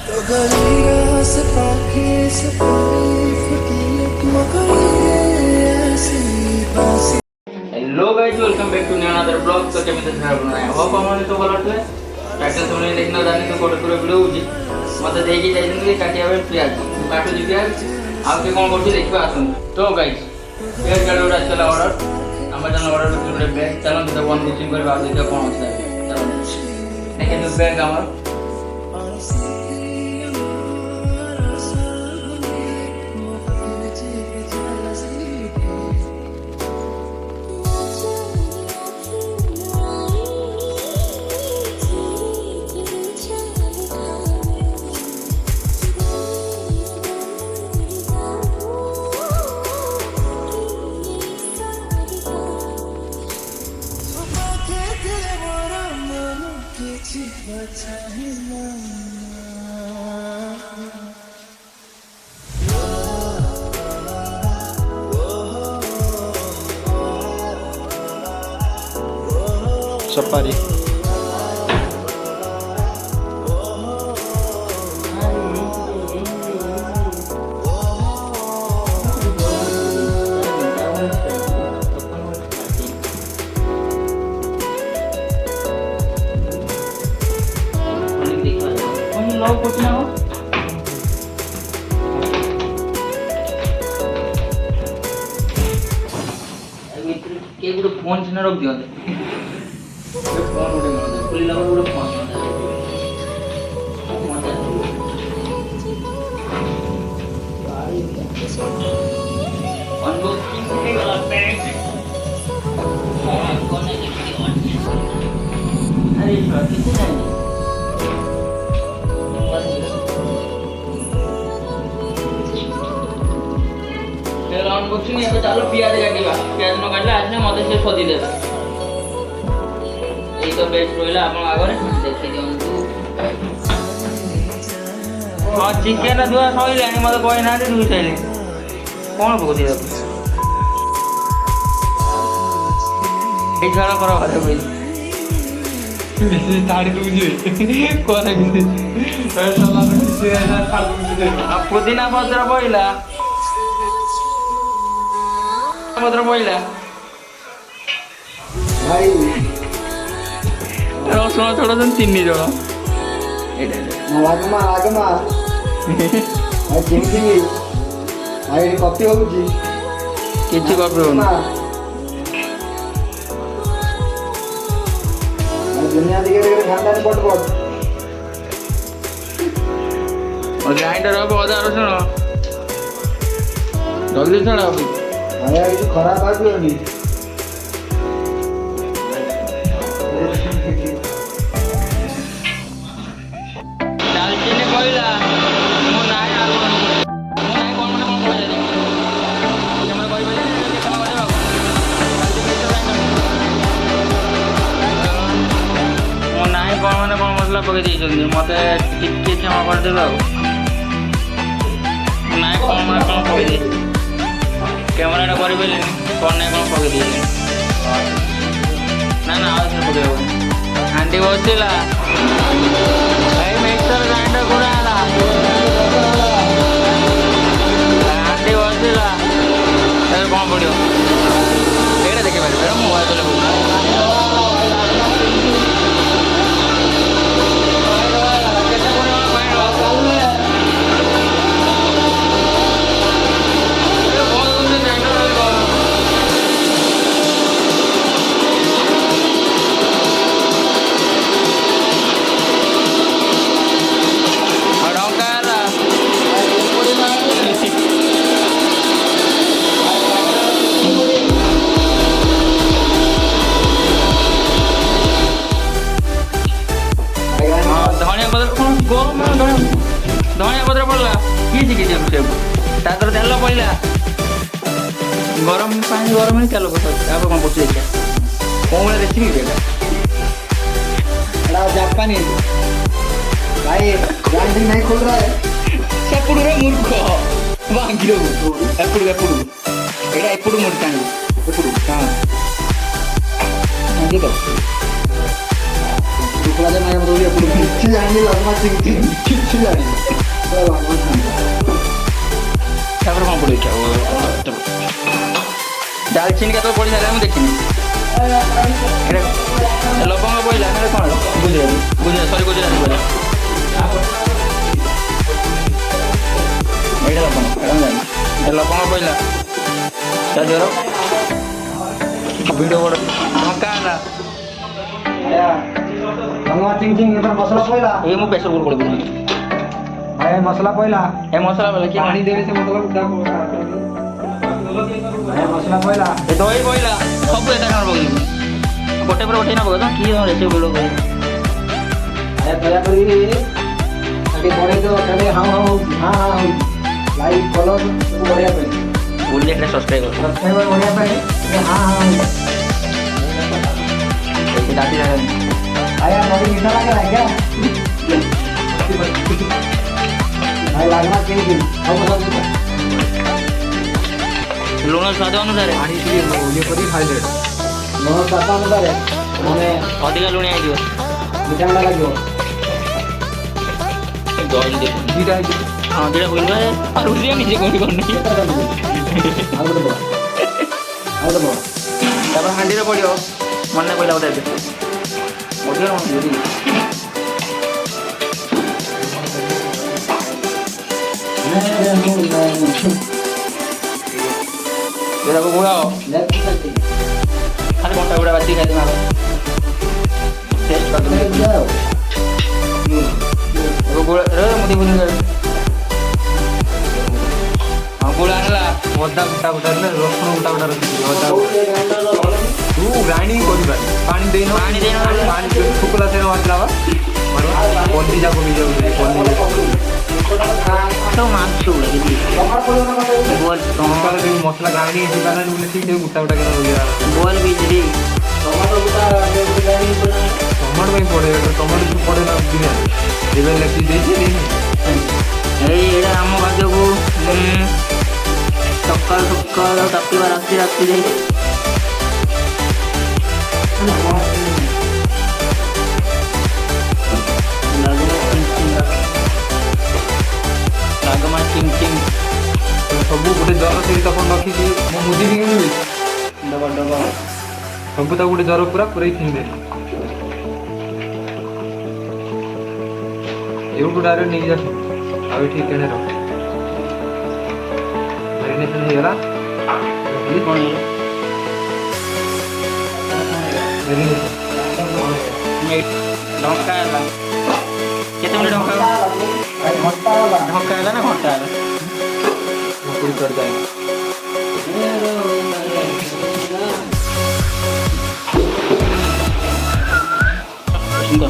Hello guys, welcome back to another blog. तो केमिति बनाए होप हमने तो भलो थे। टाइटल सुने देखना जानी तो कोटे पूरा वीडियो होजी मते देकी जाइछन काटिया बे प्याज काटू जी प्याज आप के कोन करछि देखबा आसुन। तो गाइस प्याज काटोरा चला ऑर्डर हमर जन ऑर्डर करे बैग चलो तो वन बुकिंग करबा देखा कोन होता है। चलो देखे तो बैग हमर सफारी के गुड फोन छिना रख दियो फोन उड़े मन खुली लगा गुड फोन अनबॉक्सिंग के वाला पैक कोने के अरे कितने नहीं अनबॉक्सिंग यहाँ चालू प्याज काटिबा प्याज न काटले आज ने मते से सदी देबा ए तो बेस्ट रोइला आपण आगरे देखि दियंतु हां चिकन दुआ सइले नि मते कोइ ना दे दुई सइले कोन पको दिया ए छाड़ा करा भाले कोइ ताड़ी दूजी कोन किसी पैसा किसी ऐसा खाल दूजी अब पुदीना पत्र बोइला पत्र बोइला भाई रसुण थोड़ा जन 3 जण आगमा आगमा भाई केमती भाई कॉपी होउची किछि कॉपी होन दुनिया दिखे देखे खानदान पट पट और ग्राइंडर अब अदा रसुण जल्दी छड़ा आया ये खराब आ गयो नी दालचीनी कोइला मो नाय आलू मो नाय कोन कोन कोइला हमरा कोइ बजे केना बजे मो नाय कोन मसला पके दै छथि मते टिके क्षमा कर देबा नाय कोन पके दै कैमरा टा करि बेले कोन नाय कोन पके दै ना ना आज पके आंटी बसिला मिक्सर ग्राइंडर गुड़ा आला आंटी बसिला कौन पड़ो एटा देखे पारे मोबाइल चले धनिया पत्र पड़ला किसी किसी ताकर तेल पड़ा गरम पानी गरम ही तेल पड़ कौन पड़े देखिए कौन भाई रेसिपी जापानी भाई ग्राइंडिंग नहीं खोल रहा है सेपुड़ रे मूर्ख वांगी एपुड़ एपुड़ एटा एपुड़ मोड़ टाणी एपुड़ हां ये तो ଶୁକ୍ଲାରେ ମାୟା ମତେ ଓଡ଼ିଆ ପଡ଼ିବ କିଛି ଜାଣିନି ଲଗ୍ନ କିଛି ଜାଣିନି ତାପରେ କ'ଣ ପଡ଼ିବ ଡାଲଚିନି କେତେବେଳେ ପଡ଼ି ସାରିଲା ମୁଁ ଦେଖିନି ଲବଙ୍ଗ ପଡ଼ିଲା ନା କ'ଣ ଗୁଜୁରାତି ସରି ଗୁଜୁରାତି ପଡ଼ିଲା ଏଇଟା ଲବଙ୍ଗ ଏଇଟା ମୁଁ ଜାଣିନି ଲବଙ୍ଗ ପଡ଼ିଲା ତା ଜ୍ୱର ଭିଡ଼ିଓ ବଡ଼ ଟଙ୍କା ହେଲା ମସଲା ପଇଲା ଏ ମୁଁ ପ୍ରେସର କୁକର କରିଦେବି ମସଲା ପଇଲା ଏ ମସଲା ପଡ଼ିଲା କି ପାଣି ଦେବେ ସେ ମସଲା ମସଲା ପଇଲା ଏ ଦହି ପଡ଼ିଲା ସବୁ ଏକା କାମ ପକେଇବି ଗୋଟେ ପରେ ଗୋଟେ ନା ପକେଇ ତ କି ରେସିପି ଭିଡ଼ିଓ କରିବି ଦୟାକରି ଟିକେ ବଢ଼େଇ ଦେବ ଖାଲି ହାଁ ହାଁ ହଉଛି ଲାଇକ୍ ଫଲୋ ସବୁ ବଢ଼ିବା ପାଇଁ ବୁଲି ଏଟା ସବସ୍କ୍ରାଇବ୍ କର ସବସ୍କ୍ରାଇବର ବଢ଼ିବା ପାଇଁ ଟିକେ ହାଁ ହଉଛି ରାତି ଆଜ୍ଞା ନଦୀ ମିଠା ଲାଗେ ଆଜ୍ଞା ଭାଇ ଲାଗନା କେମିତି ସବୁ ସବୁ ଲୁଣ ସ୍ୱାଦ ଅନୁସାରେ ପାଣି ଟିକେ ଇଏ କରି ଖାଇଲେ ଲୁଣ ସ୍ୱାଦ ଅନୁସାରେ ମାନେ ଅଧିକା ଲୁଣିଆ ହେଇଯିବ ମିଠା ମିଠା ଲାଗିବ ଦହି ଦିଟା ହେଇଯିବ ହଁ ଦିଟା କହିଲି ଆଉ ରୋଷେଇ ନିଜେ କୋଉଠି କରୁନି ଆଉ ଗୋଟେ ବଡ଼ ତାପରେ ହାଣ୍ଡିରେ ପଡ଼ିବ ମନେ ପଡ଼ିଲା ଗୋଟେ ଏବେ ଅଧିକା କ'ଣ ଯଦି ଏଟାକୁ ଗୁଳାଅ ଖାଲି କଣ୍ଟା ଗୁଡ଼ା ବାଛି ଖାଇଦେବା ଟେଷ୍ଟ କରିଦେବି ମୁଦି ବୁଝି ହଁ ଗୁଳା ହେଲା ଅଦା ଗୁଟା ଗୁଟା ରସୁଣ ଗୁଟା ଗୁଟା ରଖିଛି ଅଦା ତୁ ଗ୍ରାଇଣ୍ଡିଂ କରିପାରେ ପାଣି ଦେଇନ ପାଣି ଦେଇନ ପାଣି ଶୁଖିଲା ତେଲ ବାଜିଲା ବା ପଲ୍ଲି ଯାକ ବି ଯାଉଛି ପଲ୍ଲି ତ ମାଂସ ଗୁଡ଼ା ସକାଳେ ଟିକେ ମସଲା ଗ୍ରାଇଣ୍ଡିଂ ହେଇପାରିଲା ବୋଲେ ଠିକ୍ ଗୁଟା ଗୁଟା କେତେ ରହିବା ବଲ ବିଜଲି ଟମାଟୋ ପାଇଁ ପଡ଼େ ଟମାଟୋ ପଡ଼େ ନା ବିରିୟାନୀ ଏବେ ଲେଖି ଦେଇଛି ଏଇ ଏଇଟା ଆମ ଖାଦ୍ୟକୁ ସକାଳ ସକାଳ କାଟିବା ରାତିରେ ଲାଗମା ଚିଙ୍ଗ ଚିଙ୍ଗ ସବୁ ଗୋଟେ ଜର ସେଇ ତପନ ରଖିଛି ମୁଁ ମୁଦି ବି କିଣିବି ଡବଲ ଡବଲ ସବୁ ତାକୁ ଗୋଟେ ଜର ପୁରା ପୁରାଇ କିଣିଦେ ଏଇଠୁ ଡାଇରେକ୍ଟ ନେଇକି ଯାସ ଆଉ ଏଠି କେଣେ ରଖ ମ୍ୟାରିନେସନ୍ ହେଇଗଲା କ'ଣ ଢଙ୍କା ହେଲା କେତେ ମିନିଟ୍ ଢଙ୍କା ହେଲା ନା ଘଣ୍ଟା ହେଲା पूरी कर जाएंगे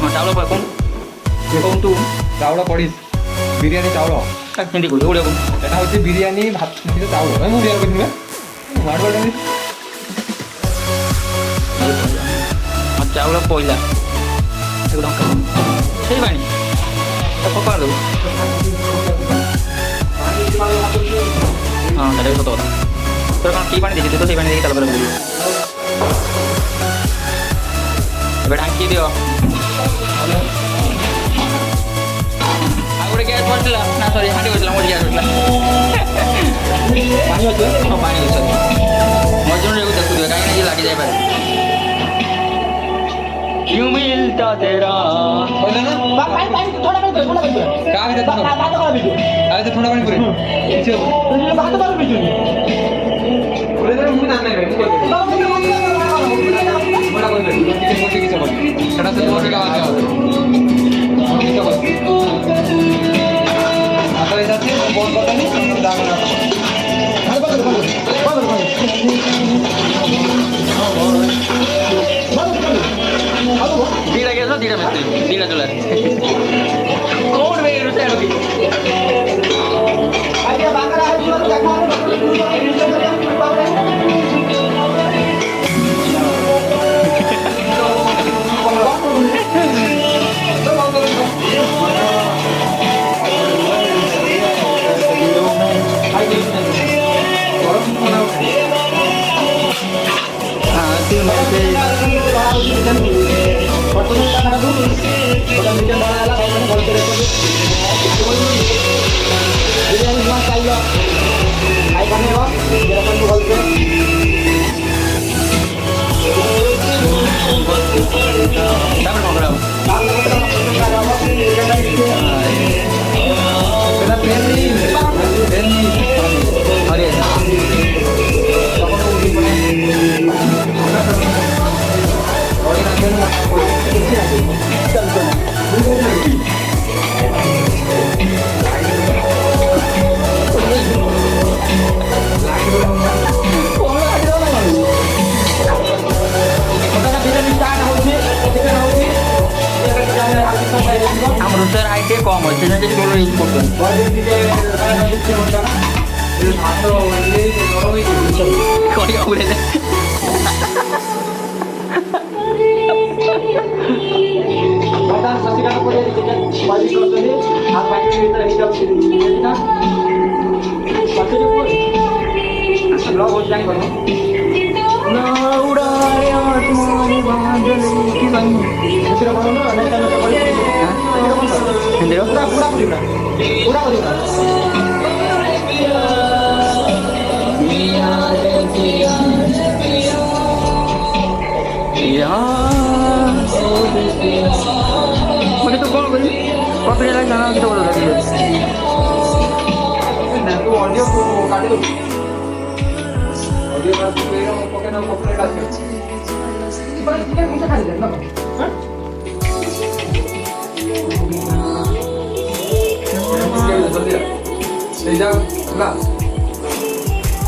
ଚାଉଳ କଣ ତୁ ଚାଉଳ ପଡ଼ିଶ ବିରିୟାନୀ ଚାଉଳ ହିନ୍ଦୀ କହୁଛୁ ଓଡ଼ିଆ କହୁଛୁ এটা হচ্ছে বিরিয়ানি ভাত চাউল ମୁଁ ବିରିୟାନୀ କରିବି ଚାଉଳ ପଇଲା ଢଙ୍କା ସେଇ ପାଣି ପକା ଦେବୁ ହଁ ସେଇଟା ବି ସତ କଥା ତୋର କ'ଣ କି ପାଣି ଦେଇଛି ତୁ ତ ସେଇ ପାଣି ଦେଇକି ତାପରେ ବୁଲିବୁ ଏବେ ଢାଙ୍କି ଦିଅ ଆଉ ଗୋଟେ ଗ୍ୟାସ୍ ପଡ଼ିଥିଲା ନା ସରି ହାଣ୍ଡି ପଡ଼ିଥିଲା ମୋର ଗ୍ୟାସ୍ ପଡ଼ିଥିଲା ପାଣି ଅଛି ହଁ ପାଣି ଅଛି ସରି ମଝିରେ ଦେଖୁଥିବେ କାହିଁକି ନା ଲାଗି ଯାଇପାରେ क्यों मिलता तेरा କହିଲେ ନା କାହା ଭିତରେ ଥଣ୍ଡା ପାଣି ପୁରେ କିଛି ହବ ପୁରେ ଦେଲେ ମୁଁ ନା ନାହିଁ ମୁଁ କହିଦେବି କିଛି ହବନି ସେଟା ସେ ମୋର ଗାଁ ଅଛି କିଛି ହବନି ହାତ ହେଇଯାচ্ছে ବନ୍ଦ କରିଦେଲି ଦାଗ ନା ଦିଟା ଗ୍ୟାସ୍ ଦିଟା ମିସ୍ତ୍ରୀ ଦିଟା ଚୁଲାରେ କୋଉଠି ଭାଇ ରୋଷେଇ ରଖି Foto bikin bola lah kayak gol kiri itu. Jadi yang cuma kayo. Ay kami oh, biar kan gol kiri. Dapat mau berapa? Kalau kita enggak ada apa-apa, kita bikin. Kita pilih. Hari ini. Amrutser IT কম হচ্ছে না যে ষোলো inch করবেন কড়িয়া উড়ে যায় Badan sasikan aku jadi balik ke sini, apa yang kita hidup sini, kita pasti pun sebelum hujan kan. Naura ya tumani badal ki bang. Sudah mana ada tanah balik. Sendiri Pura pura. Iya. Begitu kalau beli, waktu yang lain jangan kita udah lagi. Nah, tu audio tu kali tu. Audio kan tu yang pakai nama pakai kasih. Ibarat kita bisa kali dah, nak? Hah? Sejak enggak.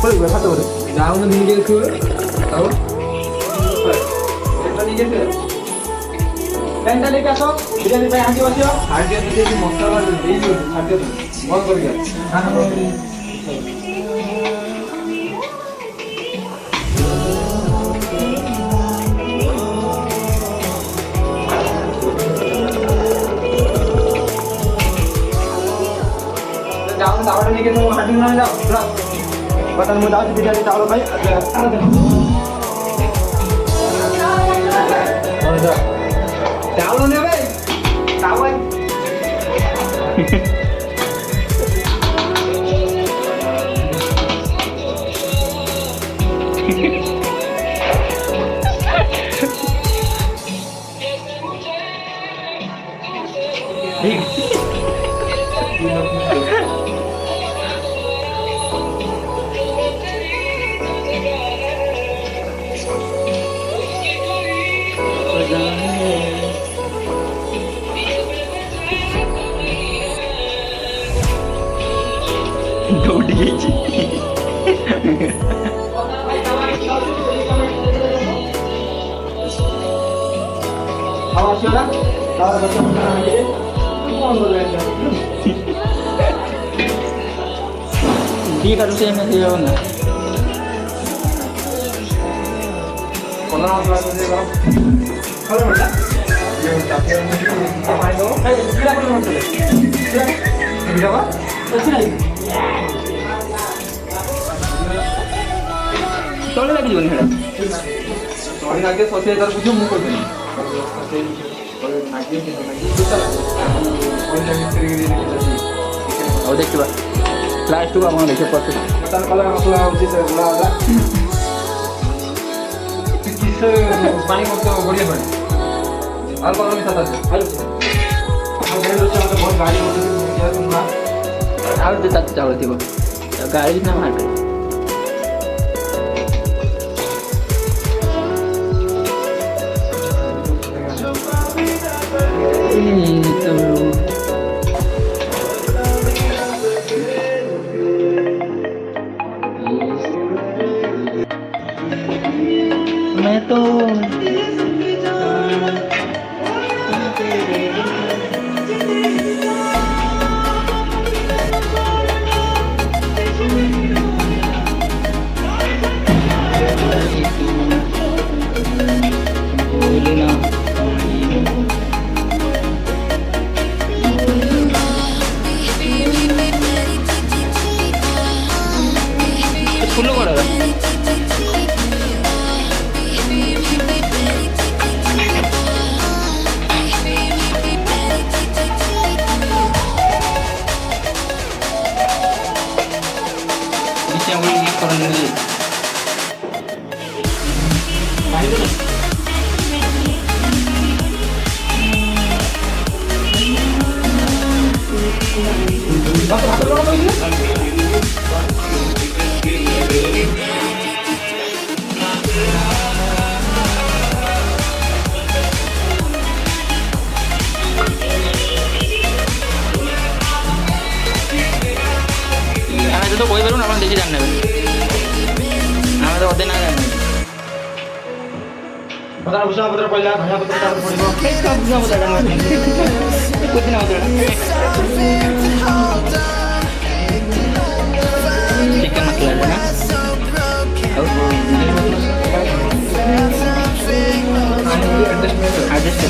Boleh berapa tu? Jangan tinggal ke, tahu? Kita tinggal ke. Penta लेके आओ बिरयानी पे हांडी बसियो हांडी पे देखि मसाला दे दियो हांडी बंद कर दिया हां जाओ दावड़ लेके तो हांडी ना जाओ पता नहीं मुझे बिरयानी चावल भाई चावल ने भाई चावल দৌড় গিয়েছি খাওয়া ছিল না খাওয়া বসে আমাকে কোন বলে দিয়ে কারো সে এনে দিয়ে যাবো না কোন ক্লাস আছে গো ভালো বললা যে তাকে পাই দাও এই বিলা করে মত বিলা বা আছে নাই চলে লাগি জীবন হেরা সরি আগে সোচে তার বুঝু মুখ করবে ও দেখতে পা লাস্ট টু আমার দেখে পাচ্ছে তার কলা মশলা উচিত লাগা কিছু পানি করতে বড়িয়ে হয় আর কোনো মিশা আছে ভালো আমাদের লোক আমাদের বহুত গাড়ি করতে দিয়া তোমরা আর যে তাতে চাওয়া দিব গাড়ি না মারবে मैं तो আমি তো কই পারুন আপনার দেখি জান নেবেন আমি তো অর্ধেক না জানি কথা ভূষণ পত্র পড়লা ধনিয়া পত্র তারপর পড়িব সব বুঝাবো দাদা কোথায় না চিকেন মশলা আছে না adjust कर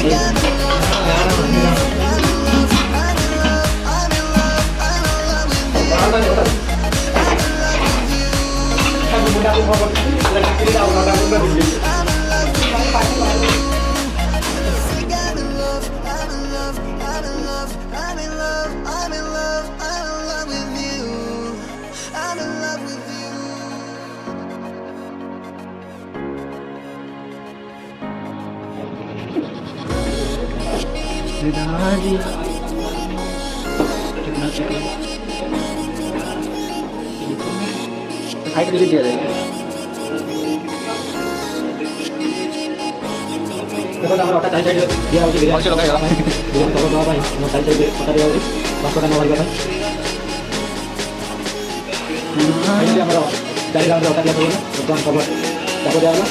हाइट भी दिया जाएगा देखो আমরা ওটা চাই চাই দিয়া হচ্ছে और चलो भाई দিলাম তো বাবা ভাই আমরা চাই চাই কথা দিয়া হচ্ছে বাসটা না লাগবে ভাই এই আমরা চাই রাউন্ড ওটা দিয়া হবে তো আমরা খবর তারপর দেওয়া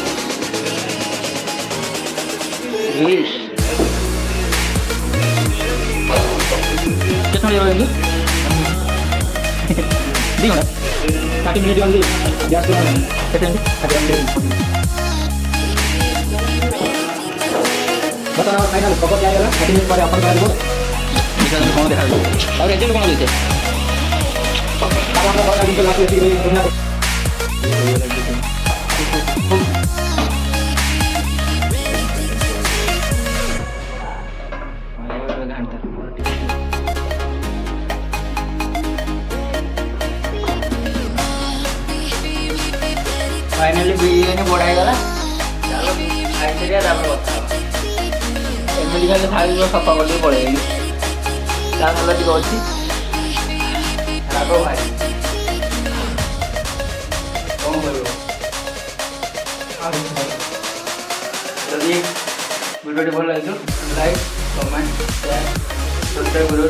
इस कितना देगा ये दी होना 30 मिनट जल्दी गैस पे ना कितने बता ना फाइनल खबर क्या आएगा 30 मिनट बाद अपन कर दो निकाल कौन देखा और एजेंट कौन देते अब हम लोग आगे लास्ट में दुनिया फाइनली बिरयानी बड़ा गला चलो आइसरिया दाम बता एमएलए का थाली को सफा कर दे पड़े दाम वाला टिक अछि राखो भाई कौन करियो यदि वीडियो भल लगे लाइक कमेंट शेयर सब्सक्राइब करो।